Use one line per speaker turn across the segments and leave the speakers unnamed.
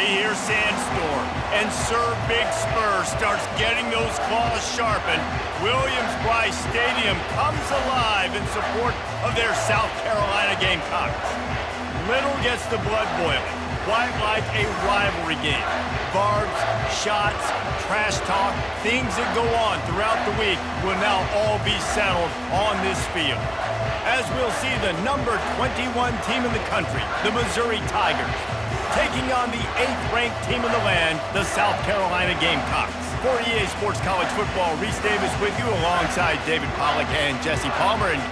They hear Sandstorm, and Sir Big Spur starts getting those claws sharpened. Williams-Brice Stadium comes alive in support of their South Carolina Gamecocks. Little gets the blood boiling, quite like a rivalry game. Barbs, shots, trash talk, things that go on throughout the week will now all be settled on this field. As we'll see the number 21 team in the country, the Missouri Tigers, taking on the 8th-ranked team in the land, the South Carolina Gamecocks. For EA Sports College Football, Reese Davis with you alongside David Pollack and Jesse Palmer. And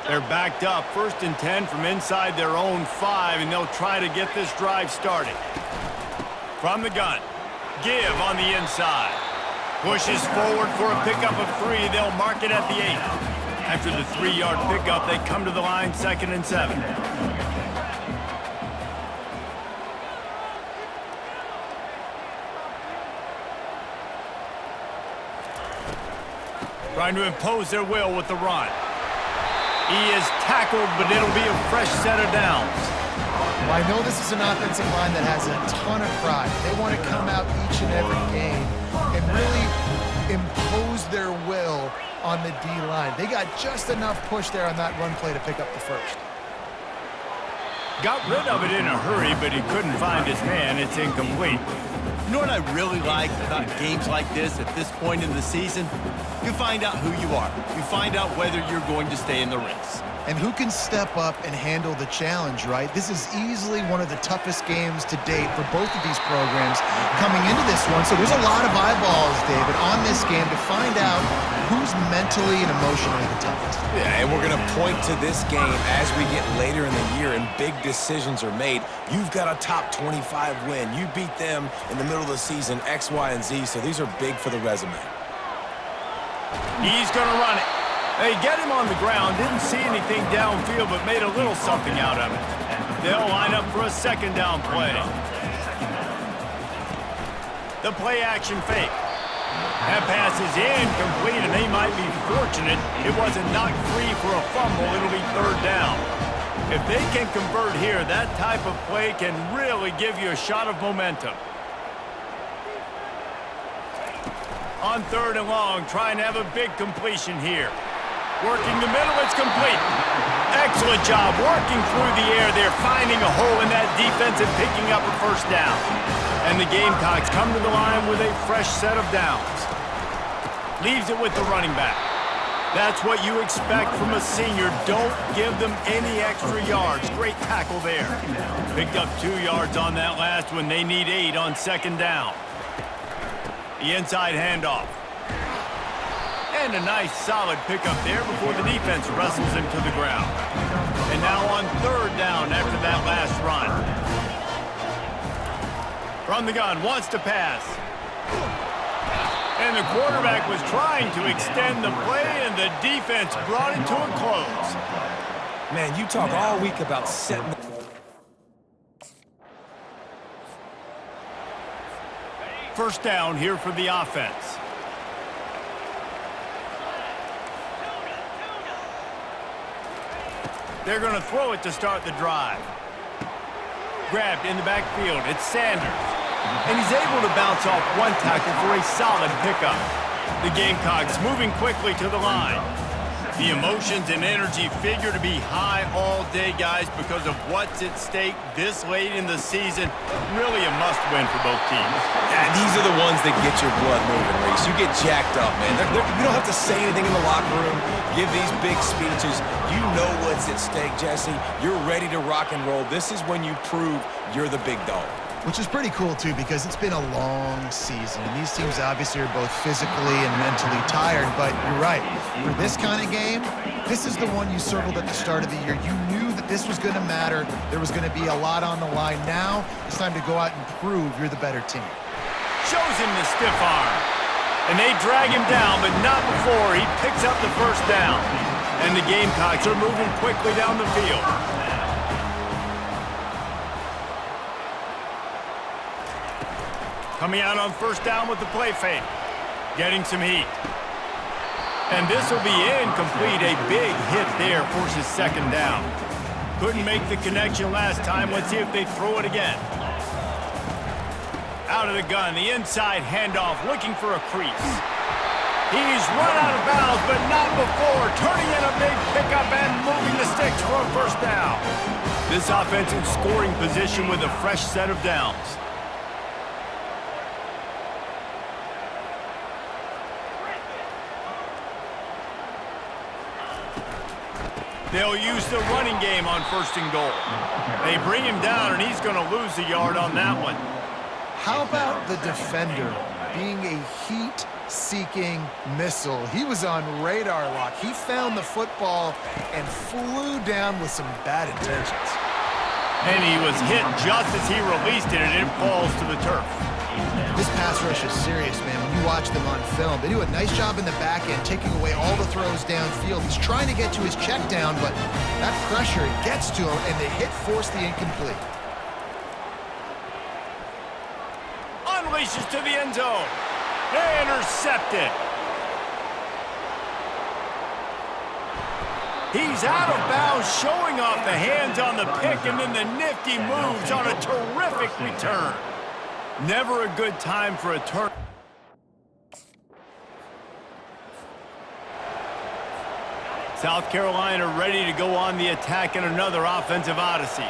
they're backed up, 1st and 10 from inside their own 5, and they'll try to get this drive started. From the gun, give on the inside. Pushes forward for a pickup of 3. They'll mark it at the 8. After the 3-yard pickup, they come to the line, 2nd and 7. Trying to impose their will with the run. He is tackled, but it'll be a fresh set of downs.
Well, I know this is an offensive line that has a ton of pride. They want to come out each and every game and really impose their will on the D-line. They got just enough push there on that run play to pick up the first.
Got rid of it in a hurry, but he couldn't find his man. It's incomplete.
You know what I really like about games like this at this point in the season? You find out who you are. You find out whether you're going to stay in the race.
And who can step up and handle the challenge, right? This is easily one of the toughest games to date for both of these programs coming into this one. So there's a lot of eyeballs, David, on this game to find out who's mentally and emotionally the toughest.
Yeah, and we're going to point to this game as we get later in the year and big decisions are made. You've got a top 25 win. You beat them in the middle of the season, X, Y, and Z, so these are big for the resume.
He's going to run it. They get him on the ground, didn't see anything downfield, but made a little something out of it. They'll line up for a 2nd down play. The play action fake. That pass is incomplete, and they might be fortunate it wasn't knocked free for a fumble. It'll be 3rd down. If they can convert here, that type of play can really give you a shot of momentum. On 3rd and long, trying to have a big completion here. Working the middle, it's complete. Excellent job working through the air. They're finding a hole in that defense and picking up a 1st down. And the Gamecocks come to the line with a fresh set of downs. Leaves it with the running back. That's what you expect from a senior. Don't give them any extra yards. Great tackle there. Picked up 2 yards on that last one. They need 8 on 2nd down. The inside handoff. And a nice solid pickup there before the defense wrestles him to the ground. And now on 3rd down after that last run. From the gun, wants to pass. And the quarterback was trying to extend the play, and the defense brought it to a close.
Man, you talk all week about setting.
First down here for the offense. They're going to throw it to start the drive. Grabbed in the backfield. It's Sanders. And he's able to bounce off one tackle for a solid pickup. The Gamecocks moving quickly to the line. The emotions and energy figure to be high all day, guys, because of what's at stake this late in the season. Really a must-win for both teams.
Yeah, these are the ones that get your blood moving, Reese. You get jacked up, man. You don't have to say anything in the locker room, give these big speeches. You know what's at stake, Jesse. You're ready to rock and roll. This is when you prove you're the big dog.
Which is pretty cool, too, because it's been a long season. And these teams obviously are both physically and mentally tired. But you're right. For this kind of game, this is the one you circled at the start of the year. You knew that this was going to matter. There was going to be a lot on the line. Now it's time to go out and prove you're the better team.
Shows him the stiff arm. And they drag him down, but not before he picks up the 1st down. And the Gamecocks are moving quickly down the field. Coming out on first down with the play fake. Getting some heat. And this will be incomplete. A big hit there forces second down. Couldn't make the connection last time. Let's see if they throw it again. Out of the gun, the inside handoff, looking for a crease. He's run out of bounds, but not before. Turning in a big pickup and moving the sticks for a first down. This offense in scoring position with a fresh set of downs. They'll use the running game on first and goal. They bring him down, and he's going to lose a yard on that one.
How about the defender being a heat-seeking missile? He was on radar lock. He found the football and flew down with some bad intentions.
And he was hit just as he released it, and it falls to the turf.
This pass rush is serious, man. When you watch them on film, they do a nice job in the back end, taking away all the throws downfield. He's trying to get to his check down, but that pressure gets to him, and the hit forced the incomplete.
Unleashes to the end zone. Intercepted. He's out of bounds, showing off the hands on the pick, and then the nifty moves on a terrific return. Never a good time for a turn. South Carolina ready to go on the attack in another offensive odyssey.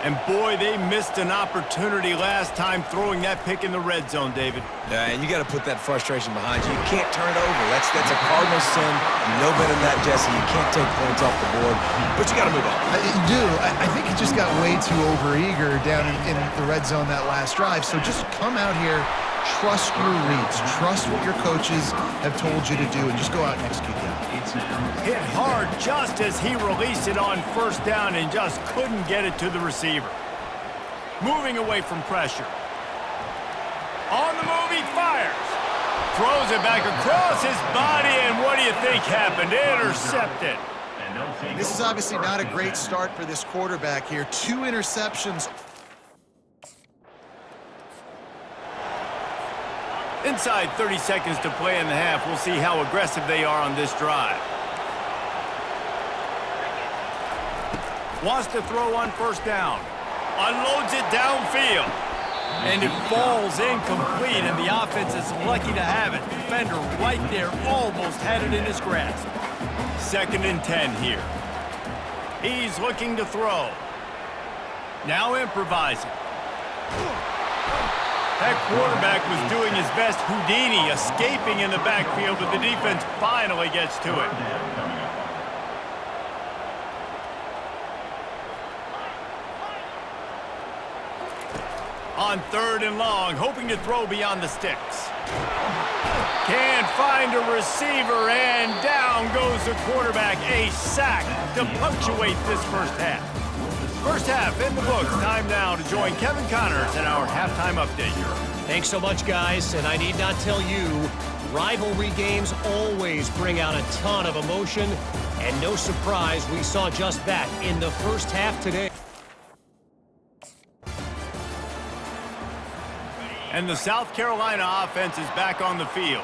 And boy, they missed an opportunity last time throwing that pick in the red zone, David.
Yeah, and you got to put that frustration behind you. You can't turn it over. That's a cardinal sin. You know better than that, Jesse. You can't take points off the board, but you got to move on.
You do. I think he just got way too overeager down in the red zone that last drive. So just come out here, trust your reads, trust what your coaches have told you to do, and just go out and execute that.
Hit hard just as he released it on first down and just couldn't get it to the receiver. Moving away from pressure. On the move, he fires. Throws it back across his body, and what do you think happened? Intercepted.
This is obviously not a great start for this quarterback here. 2 interceptions.
Inside 30 seconds to play in the half. We'll see how aggressive they are on this drive. Wants to throw on first down. Unloads it downfield. And it falls incomplete, and the offense is lucky to have it. Defender right there almost had it in his grasp. 2nd and 10 here. He's looking to throw. Now improvising. That quarterback was doing his best Houdini, escaping in the backfield, but the defense finally gets to it. On 3rd and long, hoping to throw beyond the sticks. Can't find a receiver, and down goes the quarterback. A sack to punctuate this first half. First half in the books. Time now to join Kevin Connors in our halftime update.
Thanks so much, guys. And I need not tell you, rivalry games always bring out a ton of emotion. And no surprise, we saw just that in the first half today.
And the South Carolina offense is back on the field.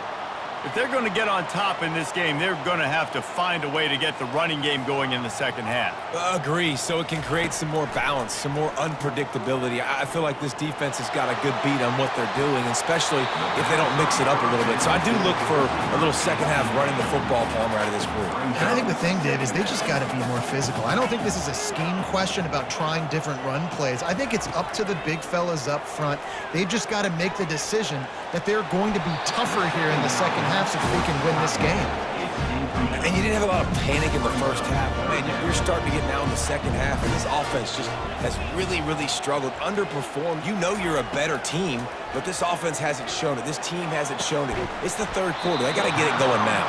If they're going to get on top in this game, they're going to have to find a way to get the running game going in the second half.
Agree, so it can create some more balance, some more unpredictability. I feel like this defense has got a good beat on what they're doing, especially if they don't mix it up a little bit. So I do look for a little second half running the football Palmer out of this group.
And I think the thing, Dave, is they just got to be more physical. I don't think this is a scheme question about trying different run plays. I think it's up to the big fellas up front. They've just got to make the decision that they're going to be tougher here in the second half so that they can win this game.
And you didn't have a lot of panic in the first half. Man, you're starting to get now in the second half, and this offense just has really, really struggled, underperformed. You know you're a better team, but this offense hasn't shown it. This team hasn't shown it. It's the third quarter. They got to get it going now.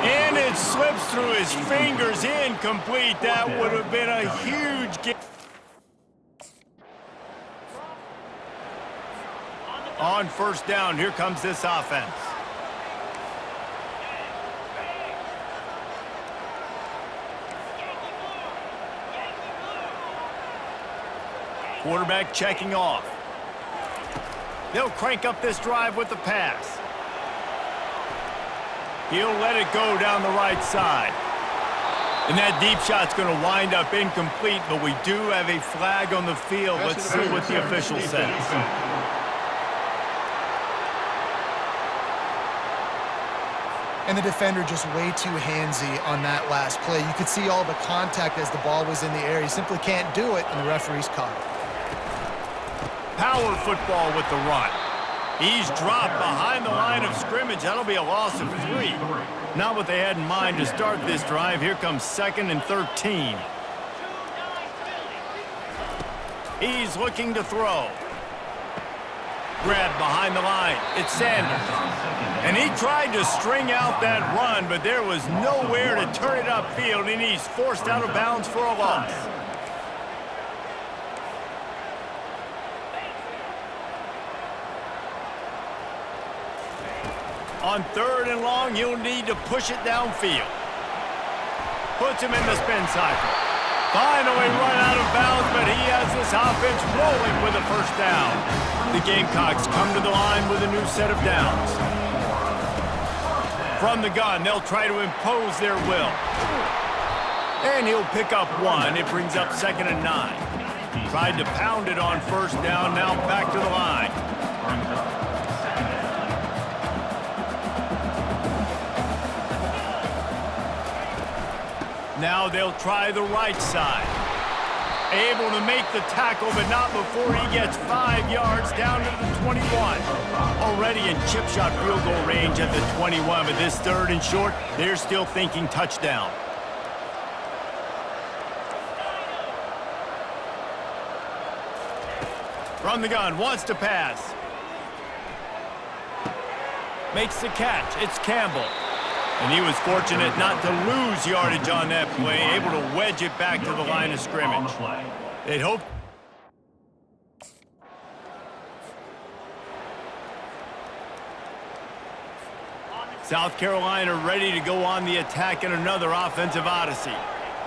And it slips through his fingers, incomplete. That would have been a huge game. On first down, here comes this offense. Quarterback checking off. They'll crank up this drive with the pass. He'll let it go down the right side. And that deep shot's going to wind up incomplete, but we do have a flag on the field. Let's see what the official says.
And the defender just way too handsy on that last play. You could see all the contact as the ball was in the air. He simply can't do it, and the referee's caught it.
Power football with the run. He's dropped behind the line of scrimmage. That'll be a loss of 3. Not what they had in mind to start this drive. Here comes 2nd and 13. He's looking to throw. Grab behind the line. It's Sanders. And he tried to string out that run, but there was nowhere to turn it upfield, and he's forced out of bounds for a loss. On 3rd and long, you'll need to push it downfield. Puts him in the spin cycle. Finally run out of bounds, but he has this offense rolling with a first down. The Gamecocks come to the line with a new set of downs. From the gun, they'll try to impose their will. And he'll pick up 1. It brings up 2nd and 9. Tried to pound it on first down, now back to the line. Now they'll try the right side. Able to make the tackle, but not before he gets 5 yards down to the 21. Already in chip shot field goal range at the 21, but this 3rd and short, they're still thinking touchdown. From the gun, wants to pass. Makes the catch. It's Campbell. And he was fortunate not to lose yardage on that play, able to wedge it back to the line of scrimmage. They'd hope. South Carolina ready to go on the attack in another offensive odyssey.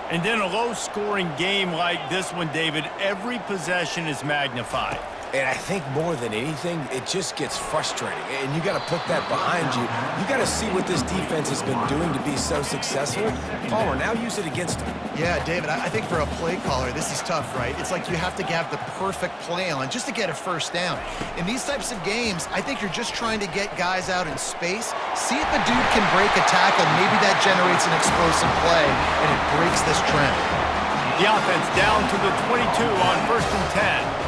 And in a low-scoring game like this one, David, every possession is magnified.
And I think more than anything, it just gets frustrating. And you got to put that behind you. You got to see what this defense has been doing to be so successful. Palmer, now use it against them.
Yeah, David, I think for a play caller, this is tough, right? It's like you have to have the perfect play on just to get a first down. In these types of games, I think you're just trying to get guys out in space, see if a dude can break a tackle. Maybe that generates an explosive play, and it breaks this trend.
The offense down to the 22 on 1st and 10.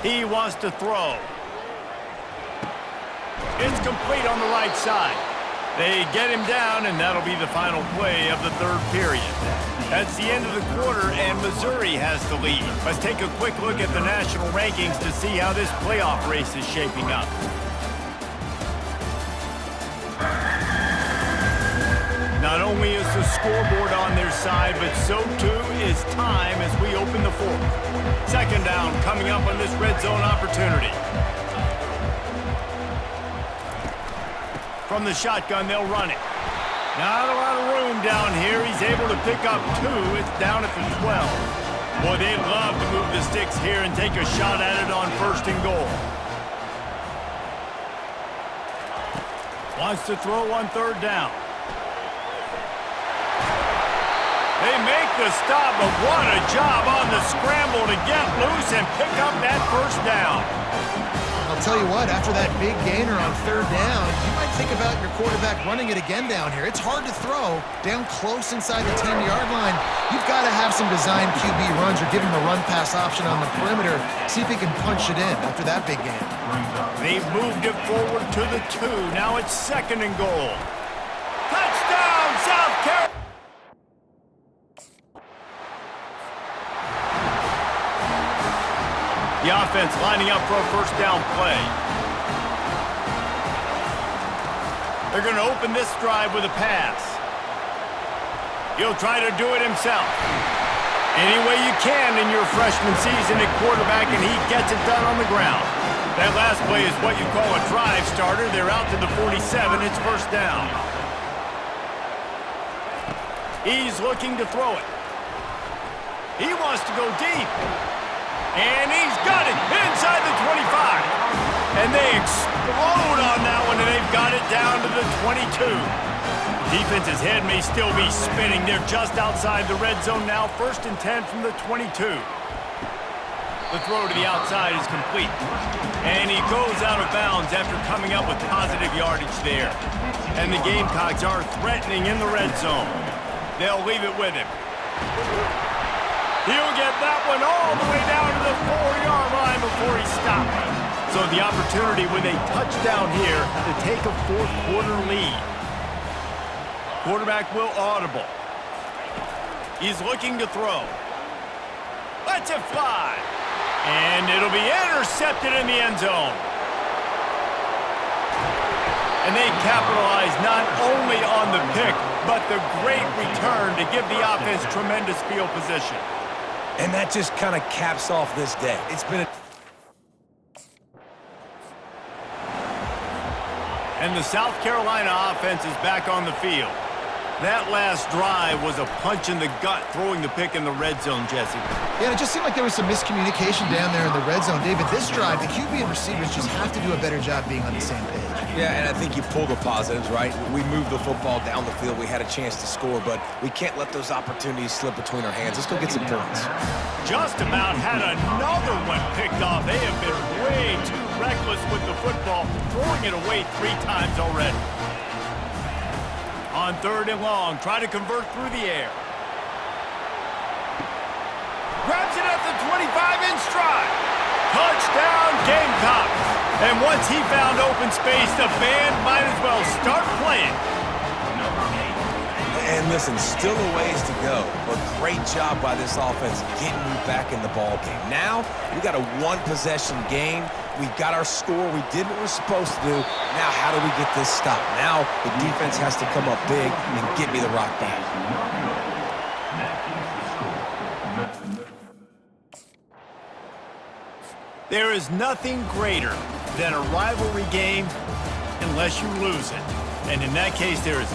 He wants to throw. It's complete on the right side. They get him down, and that'll be the final play of the 3rd period. That's the end of the quarter, and Missouri has the lead. Let's take a quick look at the national rankings to see how this playoff race is shaping up. Not only is the scoreboard on their side, but so too is time as we open the 4th. 2nd down coming up on this red zone opportunity. From the shotgun, they'll run it. Not a lot of room down here. He's able to pick up 2. It's down at the 12. Boy, they'd love to move the sticks here and take a shot at it on 1st and goal. Wants to throw on 3rd down. They make the stop, but what a job on the scramble to get loose and pick up that first down.
I'll tell you what, after that big gainer on 3rd down, you might think about your quarterback running it again down here. It's hard to throw down close inside the 10-yard line. You've got to have some design QB runs or give him a run-pass option on the perimeter. See if he can punch it in after that big gain.
They've moved it forward to the 2. Now it's 2nd and goal. Touchdown, South Carolina! The offense lining up for a first down play. They're going to open this drive with a pass. He'll try to do it himself. Any way you can in your freshman season at quarterback, and he gets it done on the ground. That last play is what you call a drive starter. They're out to the 47. It's first down. He's looking to throw it. He wants to go deep. And he's got it inside the 25. And they explode on that one, and they've got it down to the 22. Defense's head may still be spinning. They're just outside the red zone now. 1st and 10 from the 22. The throw to the outside is complete. And he goes out of bounds after coming up with positive yardage there. And the Gamecocks are threatening in the red zone. They'll leave it with him. He'll get that one all the way down to the 4-yard line before he stopped. So the opportunity with a touchdown here to take a 4th quarter lead. Quarterback will audible. He's looking to throw. Lets it fly. And it'll be intercepted in the end zone. And they capitalize not only on the pick, but the great return to give the offense tremendous field position.
And that just kind of caps off this day. It's been a...
And the South Carolina offense is back on the field. That last drive was a punch in the gut, throwing the pick in the red zone, Jesse.
Yeah, it just seemed like there was some miscommunication down there in the red zone. David, this drive, the QB and receivers just have to do a better job being on the same page.
Yeah, and I think you pull the positives, right? We moved the football down the field. We had a chance to score, but we can't let those opportunities slip between our hands. Let's go get some points.
Just about had another one picked off. They have been way too reckless with the football, throwing it away 3 times already. On 3rd and long, try to convert through the air. Grabs it at the 25 in stride. Touchdown, Gamecocks. And once he found open space, the band might as well start playing.
And listen, still a ways to go, but great job by this offense getting you back in the ball game. Now, we got a 1-possession game. We got our score. We did what we're supposed to do. Now, how do we get this stopped? Now, the defense has to come up big and get me the rock back.
There is nothing greater than a rivalry game unless you lose it. And in that case, there is